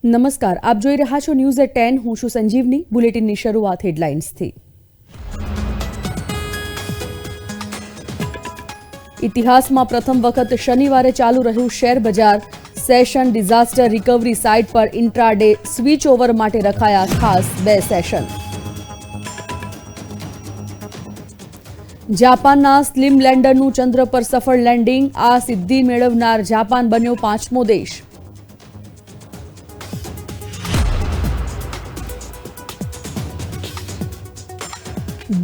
નમસ્કાર, આપ જોઈ રહ્યા છો ન્યૂઝ એટ 10. હું છું સંજીવની. બુલેટિનની શરૂઆત હેડલાઇન્સથી. ઇતિહાસમાં પ્રથમ વખત શનિવારે ચાલુ રહ્યું શેર બજાર. સેશન ડિઝાસ્ટર રિકવરી સાઇટ પર ઇન્ટ્રાડે સ્વિચ ઓવર માટે રખાયા ખાસ 2 સેશન. જાપાનના સ્લિમ લેન્ડરનું ચંદ્ર પર સફળ લેન્ડિંગ. આ સિદ્ધિ મેળવનાર જાપાન બન્યો 5મો દેશ.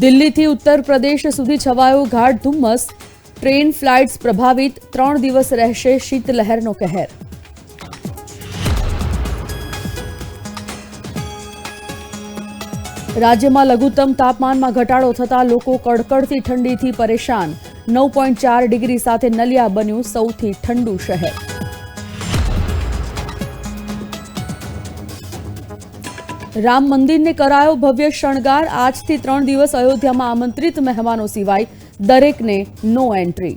દિલ્હીથી ઉત્તર પ્રદેશ સુધી છવાયો ગાઢ ધુમ્મસ. ટ્રેન ફ્લાઇટ્સ પ્રભાવિત. 3 દિવસ રહેશે શીતલહેરનો કહેર. રાજ્યમાં લઘુત્તમ તાપમાનમાં ઘટાડો થતાં લોકો કડકડતી ઠંડીથી પરેશાન. 9.4 ડિગ્રી સાથે નલિયા બન્યું સૌથી ઠંડુ શહેર. રામ મંદિરને કરાયો ભવ્ય શણગાર. આજથી 3 દિવસ અયોધ્યામાં આમંત્રિત મહેમાનો સિવાય દરેકને નો એન્ટ્રી.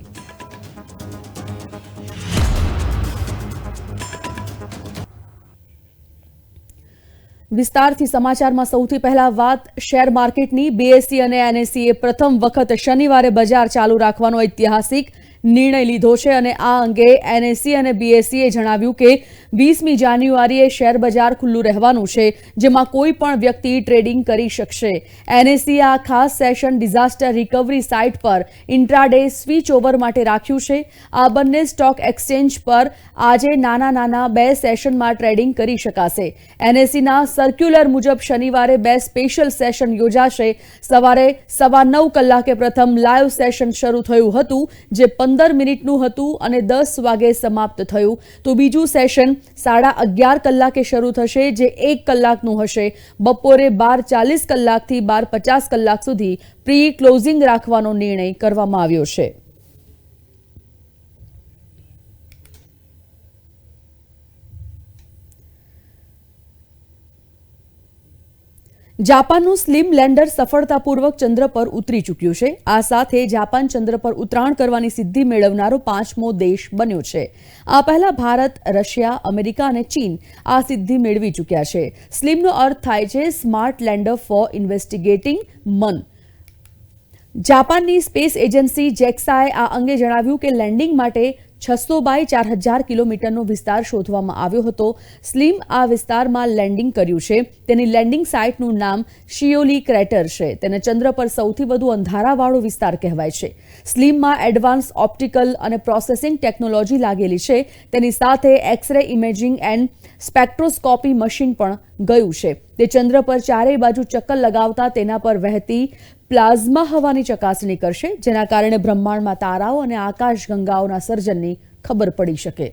વિસ્તારથી સમાચારમાં સૌથી પહેલા વાત શેર માર્કેટની. બીએસઈ અને એનએસઈએ પ્રથમ વખત શનિવારે બજાર ચાલુ રાખવાનો ઐતિહાસિક નિર્ણય લીધો છે અને આ અંગે એનએસઈ અને બીએસઈએ જણાવ્યું કે 20મી જાન્યુઆરીએ શેર બજાર ખુલ્લું રહેવાનું છે, જેમાં કોઈ પણ વ્યક્તિ ટ્રેડિંગ કરી શકશે. એનએસઈએ આ ખાસ સેશન ડિઝાસ્ટર રિકવરી સાઇટ પર ઇન્ટ્રાડે સ્વિચ ઓવર માટે રાખ્યું છે. આ બંને સ્ટોક એક્સચેન્જ પર આજે નાના 2 સેશનમાં ટ્રેડિંગ કરી શકાશે. એનએસઈના સર્ક્યુલર મુજબ શનિવારે 2 સ્પેશિયલ સેશન યોજાશે. સવારે 9:15 કલાકે પ્રથમ લાઈવ સેશન શરૂ થયું હતું, જે 15 મિનિટનું હતું અને 10 વાગે સમાપ્ત થયું. તો બીજું સેશન 11:30 કલાકે શરૂ થશે, જે 1 કલાકનું હશે. બપોરે 12:40 કલાકથી 12:50 કલાક સુધી પ્રી ક્લોઝિંગ રાખવાનો નિર્ણય કરવામાં આવ્યો છે. જાપાનનું સ્લિમ લેન્ડર સફળતાપૂર્વક ચંદ્ર પર ઉતરી ચૂક્યું છે. આ સાથે જાપાન ચંદ્ર પર ઉતરાણ કરવાની સિદ્ધિ મેળવનારો 5મો દેશ બન્યો છે. આ પહેલા ભારત, રશિયા, અમેરિકા અને ચીન આ સિદ્ધિ મેળવી ચૂક્યા છે. સ્લિમનો અર્થ થાય છે સ્માર્ટ લેન્ડર ફોર ઇન્વેસ્ટિગેટિંગ મન. જાપાનની સ્પેસ એજન્સી જેક્સાએ આ અંગે જણાવ્યું કે લેન્ડિંગ માટે 600 બાય 4000 કિલોમીટરનો વિસ્તાર શોધવામાં આવ્યો હતો. સ્લિમ આ વિસ્તારમાં લેન્ડિંગ કર્યું છે. તેની લેન્ડિંગ સાઇટનું નામ શિયોલી ક્રેટર છે. તેને ચંદ્ર પર સૌથી વધુ અંધારાવાળો વિસ્તાર કહેવાય છે. સ્લિમમાં એડવાન્સ ઓપ્ટિકલ અને પ્રોસેસિંગ ટેકનોલોજી લાગેલી છે. તેની સાથે X-ray imaging and spectroscopy machine પણ ગયું છે. તે ચંદ્ર પર ચારેય બાજુ ચક્કર લગાવતા તેના પર વહેતી પ્લાઝમા હવાની ચકાસણી કરશે, જેના કારણે બ્રહ્માંડમાં તારાઓ અને આકાશગંગાઓના સર્જનની ખબર પડી શકે.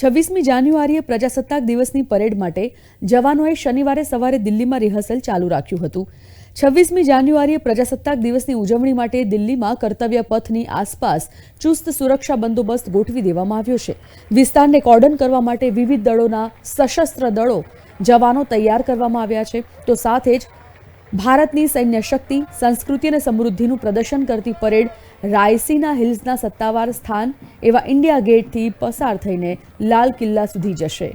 26મી જાન્યુઆરીએ પ્રજાસત્તાક દિવસની પરેડ માટે જવાનોએ શનિવારે સવારે દિલ્હીમાં રિહર્સલ ચાલુ રાખ્યું હતું. 26મી જાન્યુઆરીએ પ્રજાસત્તાક દિવસની ઉજવણી માટે દિલ્હીમાં કર્તવ્ય પથની આસપાસ ચુસ્ત સુરક્ષા બંદોબસ્ત ગોઠવી દેવામાં આવ્યો છે. વિસ્તારને કોર્ડન કરવા માટે વિવિધ દળોના સશસ્ત્ર દળો જવાનો તૈયાર કરવામાં આવ્યા છે. તો સાથે જ ભારતની સૈન્ય શક્તિ, સંસ્કૃતિ અને સમૃદ્ધિનું પ્રદર્શન કરતી પરેડ રાયસીના હિલ્સના સત્તાવાર સ્થાન એવા ઇન્ડિયા ગેટથી પસાર થઈને લાલ કિલ્લા સુધી જશે.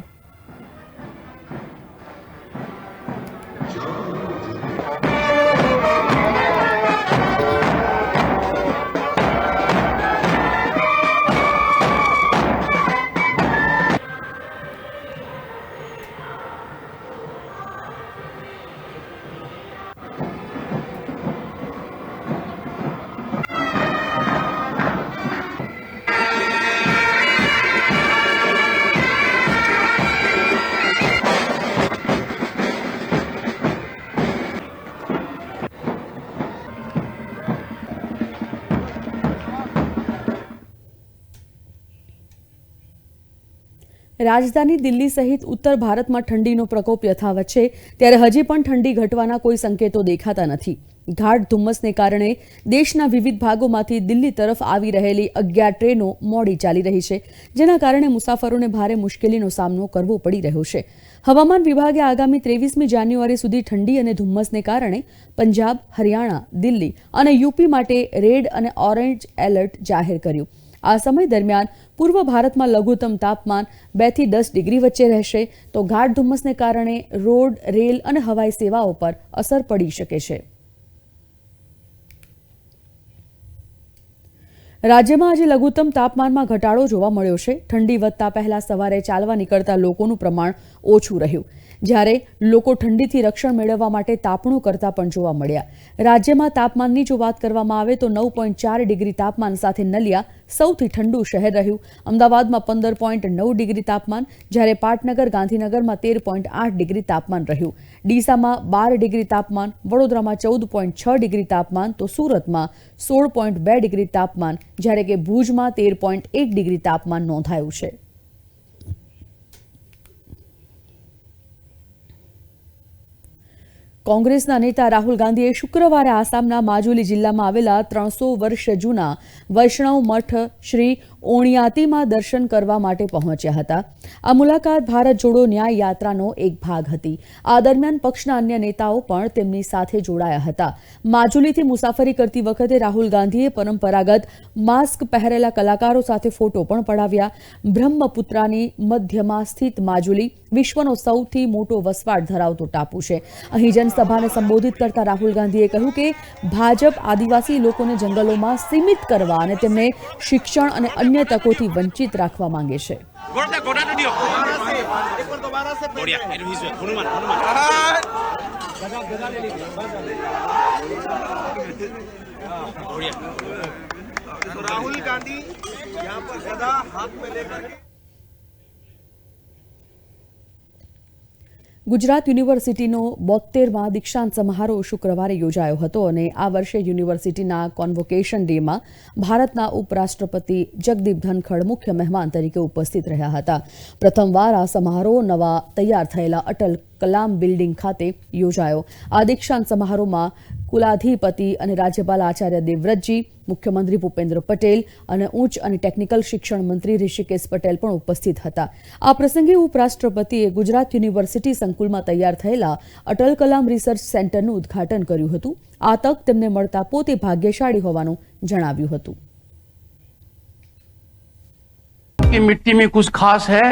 રાજધાની દિલ્હી સહિત ઉત્તર ભારતમાં ઠંડીનો પ્રકોપ યથાવત છે, ત્યારે હજી પણ ઠંડી ઘટવાના કોઈ સંકેતો દેખાતા નથી. ગાઢ ધુમ્મસને કારણે દેશના વિવિધ ભાગોમાંથી દિલ્હી તરફ આવી રહેલી 11 ટ્રેનો મોડી ચાલી રહી છે, જેના કારણે મુસાફરોને ભારે મુશ્કેલીનો સામનો કરવો પડી રહ્યો છે. હવામાન વિભાગે આગામી 23મી જાન્યુઆરી સુધી ઠંડી અને ધુમ્મસને કારણે પંજાબ, હરિયાણા, દિલ્હી અને યુપી માટે રેડ અને ઓરેન્જ એલર્ટ જાહેર કર્યું. આ સમય દરમિયાન પૂર્વ ભારતમાં લઘુત્તમ તાપમાન 2 થી 10 ડિગ્રી વચ્ચે રહેશે, તો ગાઢ ધુમ્મસને કારણે રોડ, રેલ અને હવાઈ સેવાઓ પર અસર પડી શકે છે. રાજ્યમાં આજે લઘુત્તમ તાપમાનમાં ઘટાડો જોવા મળ્યો છે. ઠંડી વધતા પહેલા સવારે ચાલવા નીકળતા લોકોનું પ્રમાણ ઓછું રહ્યું, જ્યારે લોકો ઠંડીથી રક્ષણ મેળવવા માટે તાપણું કરતા પણ જોવા મળ્યા. રાજ્યમાં તાપમાનની જો વાત કરવામાં આવે તો 9.4 ડિગ્રી તાપમાન સાથે નલિયા સૌથી ઠંડુ શહેર રહ્યું. અમદાવાદમાં 15.9 ડિગ્રી તાપમાન, જ્યારે પાટનગર, ગાંધીનગરમાં 13.8 ડિગ્રી તાપમાન રહ્યું. ડીસામાં 12 ડિગ્રી તાપમાન, વડોદરામાં 14.6 ડિગ્રી તાપમાન, તો સુરતમાં 16.2 ડિગ્રી તાપમાન, જ્યારે કે ભુજમાં 13.1 ડિગ્રી તાપમાન નોંધાયું છે. કોંગ્રેસના નેતા રાહુલ ગાંધીએ શુક્રવારે આસામના માજુલી જિલ્લામાં આવેલા 300 વર્ષ જૂના વૈષ્ણવ મઠ શ્રી ઓણિયાતીમાં દર્શન કરવા માટે પહોંચ્યા હતા. આ મુલાકાત ભારત જોડો ન્યાય યાત્રાનો એક ભાગ હતી. આ દરમિયાન પક્ષના અન્ય નેતાઓ પણ તેમની સાથે જોડાયા હતા. માજુલીથી મુસાફરી કરતી વખતે રાહુલ ગાંધીએ પરંપરાગત માસ્ક પહેરેલા કલાકારો સાથે ફોટો પણ પડાવ્યા. બ્રહ્મપુત્રાની મધ્યમાં સ્થિત માજુલી વિશ્વનો સૌથી મોટો વસવાટ ધરાવતો ટાપુ છે. અહીં જનસભાને સંબોધિત કરતા રાહુલ ગાંધીએ કહ્યું કે ભાજપ આદિવાસી લોકોને જંગલોમાં સીમિત કરવા અને તેમને શિક્ષણ અને અન્ય તકોથી વંચિત રાખવા માંગે છે. राहुल गांधी यहाँ पर गदा हाथ में लेकर ગુજરાત યુનિવર્સિટીનો 72માં દીક્ષાંત સમારોહ શુક્રવારે યોજાયો હતો અને આ વર્ષે યુનિવર્સિટીના કોન્વોકેશન ડેમાં ભારતના ઉપરાષ્ટ્રપતિ જગદીપ ધનખડ મુખ્ય મહેમાન તરીકે ઉપસ્થિત રહ્યા હતા. પ્રથમવાર આ સમારોહ નવા તૈયાર થયેલા અટલ કલામ બિલ્ડિંગ ખાતે યોજાયો. આ દીક્ષાંત સમારોહમાં કુલાધિપતિ અને રાજ્યપાલ આચાર્ય દેવવ્રતજી, મુખ્યમંત્રી ભૂપેન્દ્ર પટેલ અને ઉચ્ચ અને ટેકનિકલ શિક્ષણ મંત્રી ઋષિકેશ પટેલ પણ ઉપસ્થિત હતા. આ પ્રસંગે ઉપરાષ્ટ્રપતિએ ગુજરાત યુનિવર્સિટી સંકુલમાં તૈયાર થયેલા અટલ કલામ રિસર્ચ સેન્ટરનું ઉદ્ઘાટન કર્યું હતું. આ તક તેમને મળતા પોતે ભાગ્યશાળી હોવાનું જણાવ્યું હતું. मिट्टी में कुछ खास है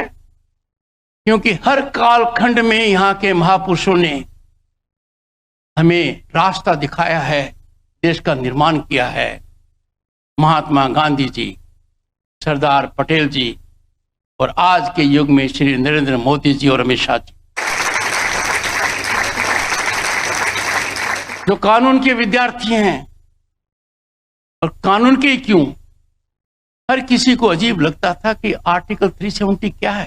क्योंकि हर कालखंड में यहाँ के महापुरुषों ने हमें रास्ता दिखाया है, देश का निर्माण किया है. महात्मा गांधी जी, सरदार पटेल जी और आज के युग में श्री नरेंद्र मोदी जी और अमित शाह जी, जो कानून के विद्यार्थी हैं. और कानून के क्यों, हर किसी को अजीब लगता था कि आर्टिकल 370 क्या है,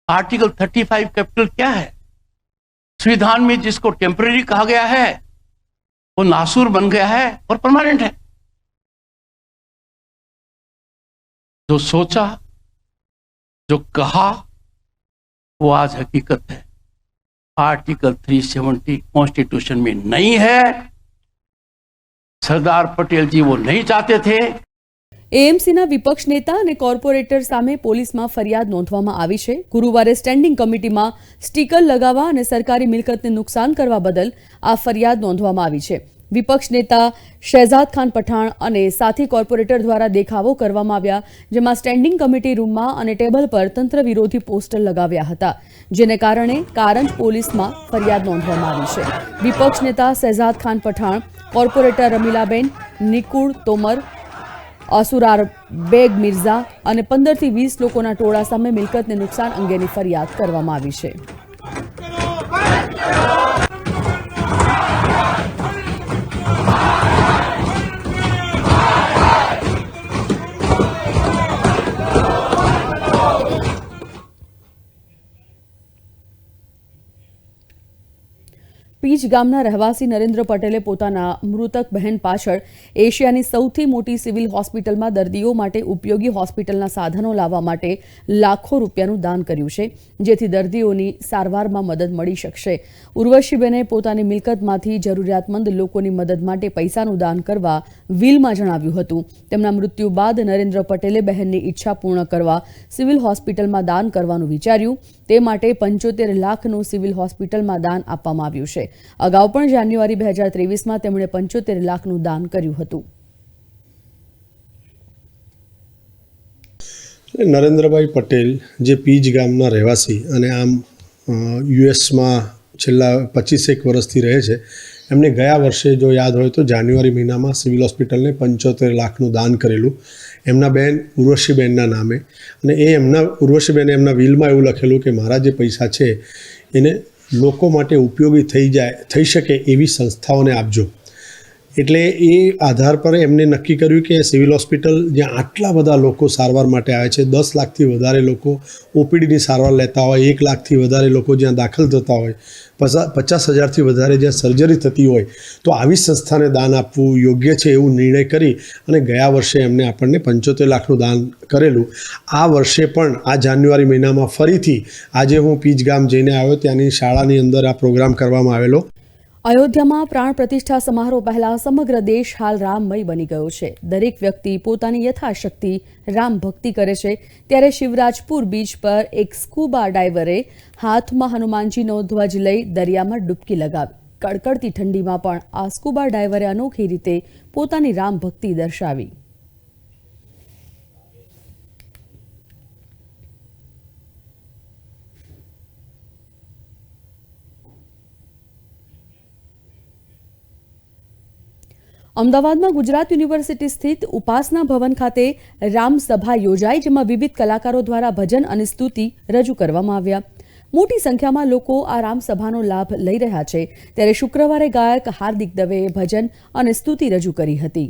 आर्टिकल 35 कैपिटल क्या है. संविधान में जिसको टेम्पररी कहा गया है वो नासूर बन गया है और परमानेंट है. जो सोचा, जो कहा, वो आज हकीकत है. आर्टिकल 370 कॉन्स्टिट्यूशन में नहीं है. सरदार पटेल जी वो नहीं चाहते थे. એએમસીના વિપક્ષ નેતા અને કોર્પોરેટર સામે પોલીસમાં ફરિયાદ નોંધવામાં આવી છે. ગુરુવારે સ્ટેન્ડિંગ કમિટીમાં સ્ટીકર લગાવવા અને સરકારી મિલકતને નુકસાન કરવા બદલ આ ફરિયાદ નોંધવામાં આવી છે. વિપક્ષ નેતા શહેજાદ ખાન પઠાણ અને સાથી કોર્પોરેટર દ્વારા દેખાવો કરવામાં આવ્યા, જેમાં સ્ટેન્ડિંગ કમિટી રૂમમાં અને ટેબલ પર તંત્ર વિરોધી પોસ્ટર લગાવ્યા હતા, જેને કારણે કારંજ પોલીસમાં ફરિયાદ નોંધવામાં આવી છે. વિપક્ષ નેતા શહેજાદ ખાન પઠાણ, કોર્પોરેટર રમીલાબેન, નિકુળ તોમર, અસુરાર બેગ મિર્ઝા અને 15 થી 20 લોકોના ટોળા સામે મિલકતને નુકસાન અંગેની ફરિયાદ કરવામાં આવી છે. પીજ ગામના રહેવાસી નરેન્દ્ર પટેલે પોતાના મૃતક બહેન પાછળ એશિયાની સૌથી મોટી સિવિલ હોસ્પિટલમાં દર્દીઓ માટે ઉપયોગી હોસ્પિટલના સાધનો લાવવા માટે લાખો રૂપિયાનું દાન કર્યું છે, જેથી દર્દીઓની સારવારમાં મદદ મળી શકશે. ઉર્વશીબેને પોતાની મિલકતમાંથી જરૂરિયાતમંદ લોકોની મદદ માટે પૈસાનું દાન કરવા વિલમાં જણાવ્યું હતું. તેમના મૃત્યુ બાદ નરેન્દ્ર પટેલે બહેનની ઈચ્છા પૂર્ણ કરવા સિવિલ હોસ્પિટલમાં દાન કરવાનું વિચાર્યું. તે માટે 75 લાખનું સિવિલ હોસ્પિટલમાં દાન આપવામાં આવ્યું છે. અગાઉ પણ જાન્યુઆરી 2023માં તેમણે 75 લાખનું દાન કર્યું હતું. નરેન્દ્રભાઈ પટેલ જે પીજ ગામના રહેવાસી અને આમ યુએસમાં છેલ્લા 25 વર્ષથી રહે છે, એમને ગયા વર્ષે જો યાદ હોય તો જાન્યુઆરી મહિનામાં સિવિલ હોસ્પિટલને 75 લાખનું દાન કરેલું એમના બેન ઉર્વશીબેનના નામે. અને ઉર્વશીબેને એમના વિલમાં એવું લખેલું કે મારા જે પૈસા છે એને લોકો માટે ઉપયોગી થઈ શકે એવી સંસ્થાઓને આપજો. એટલે એ આધાર પર એમને નક્કી કર્યું કે સિવિલ હોસ્પિટલ જ્યાં આટલા બધા લોકો સારવાર માટે આવે છે, 10 લાખથી વધારે લોકો ઓપીડીની સારવાર લેતા હોય, 1 લાખથી વધારે લોકો જ્યાં દાખલ થતા હોય, 50,000થી વધારે જ્યાં સર્જરી થતી હોય, તો આવી સંસ્થાને દાન આપવું યોગ્ય છે એવું નિર્ણય કરી અને ગયા વર્ષે એમને આપણને 75 લાખનું દાન કરેલું. આ વર્ષે પણ આ જાન્યુઆરી મહિનામાં ફરીથી આજે હું પીજ ગામ જઈને આવ્યો, ત્યાંની શાળાની અંદર આ પ્રોગ્રામ કરવામાં આવેલો. અયોધ્યામાં પ્રાણ પ્રતિષ્ઠા સમારોહ પહેલા સમગ્ર દેશ હાલ રામમય બની ગયો છે. દરેક વ્યક્તિ પોતાની યથાશક્તિ રામ ભક્તિ કરે છે. ત્યારે શિવરાજપુર બીચ પર એક સ્કૂબા ડાઈવરે હાથમાં હનુમાનજીનો ધ્વજ લઈ દરિયામાં ડૂબકી લગાવી. કડકડતી ઠંડીમાં પણ આ સ્કૂબા ડાઈવરે અનોખી રીતે પોતાની રામ ભક્તિ દર્શાવી. અમદાવાદમાં ગુજરાત યુનિવર્સિટી સ્થિત ઉપાસના ભવન ખાતે રામસભા યોજાઈ, જેમાં વિવિધ કલાકારો દ્વારા ભજન અને સ્તુતિ રજૂ કરવામાં આવ્યા. મોટી સંખ્યામાં લોકો આ રામસભાનો લાભ લઈ રહ્યા છે. ત્યારે શુક્રવારે ગાયક હાર્દિક દવેએ ભજન અને સ્તુતિ રજૂ કરી હતી.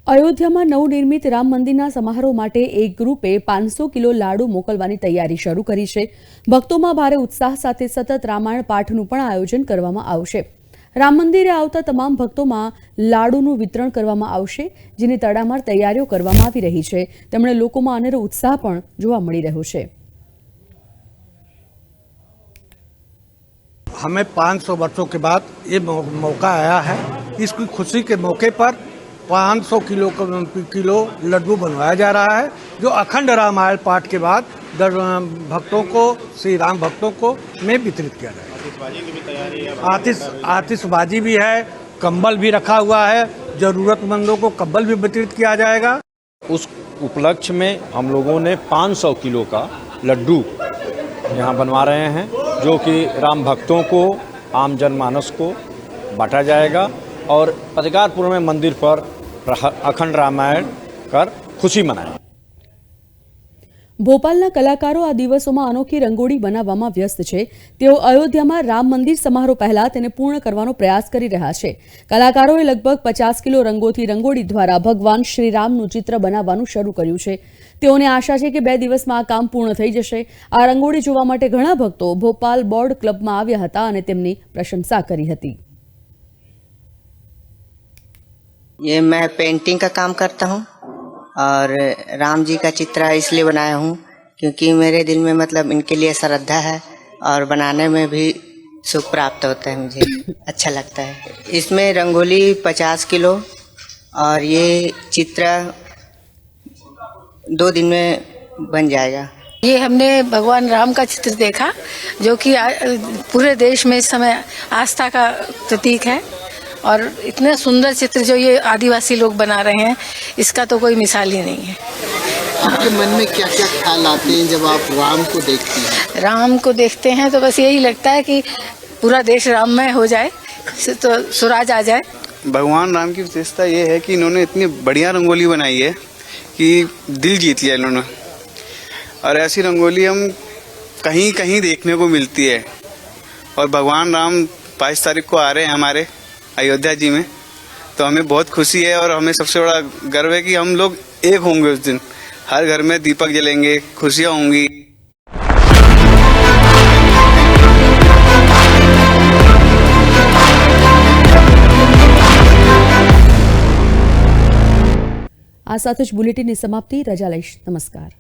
અયોધ્યામાં નવનિર્મિત રામ મંદિરના સમારોહ માટે એક ગ્રુપે 500 કિલો લાડુ મોકલવાની તૈયારી શરૂ કરી છે. ભક્તોમાં ભારે ઉત્સાહ સાથે સતત રામાયણ પાઠનું પણ આયોજન કરવામાં આવશે. રામ મંદિરે આવતા તમામ ભક્તોમાં લાડુનું વિતરણ કરવામાં આવશે, જેની તડામાર તૈયારીઓ કરવામાં આવી રહી છે. તેમણે લોકોમાં અનેરો ઉત્સાહ પણ જોવા મળી રહ્યો છે. हमें 500 वर्षों के बाद ये मौका आया है. इसकी खुशी के मौके पर 500 किलो लड्डू बनवाया जा रहा है, जो अखंड रामायण पाठ के बाद भक्तों को, श्री राम भक्तों को में वितरित किया जाएगा. आतिशबाजी भी है, कंबल भी रखा हुआ है, जरूरतमंदों को कंबल भी वितरित किया जाएगा. उस उपलक्ष्य में हम लोगों ने 500 किलो का लड्डू यहाँ बनवा रहे हैं, जो कि राम भक्तों को, आम जनमानस को बांटा जाएगा और पत्रकारपुर में मंदिर पर अखंड रामायण कर खुशी मनाएं. ભોપાલના કલાકારો આ દિવસોમાં અનોખી રંગોળી બનાવવામાં વ્યસ્ત છે. તેઓ અયોધ્યામાં રામ મંદિર સમારોહ પહેલા તેને પૂર્ણ કરવાનો પ્રયાસ કરી રહ્યા છે. કલાકારોએ લગભગ 50 કિલો રંગોથી રંગોળી દ્વારા ભગવાન શ્રીરામનું ચિત્ર બનાવવાનું શરૂ કર્યું છે. તેઓને આશા છે કે 2 દિવસમાં આ કામ પૂર્ણ થઈ જશે. આ રંગોળી જોવા માટે ઘણા ભક્તો ભોપાલ બોર્ડ ક્લબમાં આવ્યા હતા અને તેમની પ્રશંસા કરી હતી. ये मैं पेंटिंग का काम करता हूँ और राम जी का चित्र इसलिए बनाया हूँ क्योंकि मेरे दिल में मतलब इनके लिए श्रद्धा है और बनाने में भी सुख प्राप्त होता है. मुझे अच्छा लगता है. इसमें रंगोली 50 किलो और ये चित्र 2 दिन में बन जाएगा. ये हमने भगवान राम का चित्र देखा, जो कि पूरे देश में इस समय आस्था का प्रतीक है और इतना सुंदर चित्र जो ये आदिवासी लोग बना रहे हैं, इसका तो कोई मिसाल ही नहीं है. आपके मन में क्या क्या ख्याल आते हैं जब आप राम को देखते हैं? राम को देखते हैं तो बस यही लगता है कि पूरा देश राममय हो जाए, तो स्वराज आ जाए. भगवान राम की विशेषता ये है कि इन्होंने इतनी बढ़िया रंगोली बनाई है कि दिल जीत लिया इन्होंने। और ऐसी रंगोली हम कहीं कहीं देखने को मिलती है। और भगवान राम 22 तारीख को आ रहे हैं हमारे अयोध्या जी में, तो हमें बहुत खुशी है और हमें सबसे बड़ा गर्व है कि हम लोग एक होंगे उस दिन। हर घर में दीपक जलेंगे, खुशियाँ होंगी। આ સાથે જ બુલેટિનની સમાપ્તિ. રજા લઈશ. નમસ્કાર.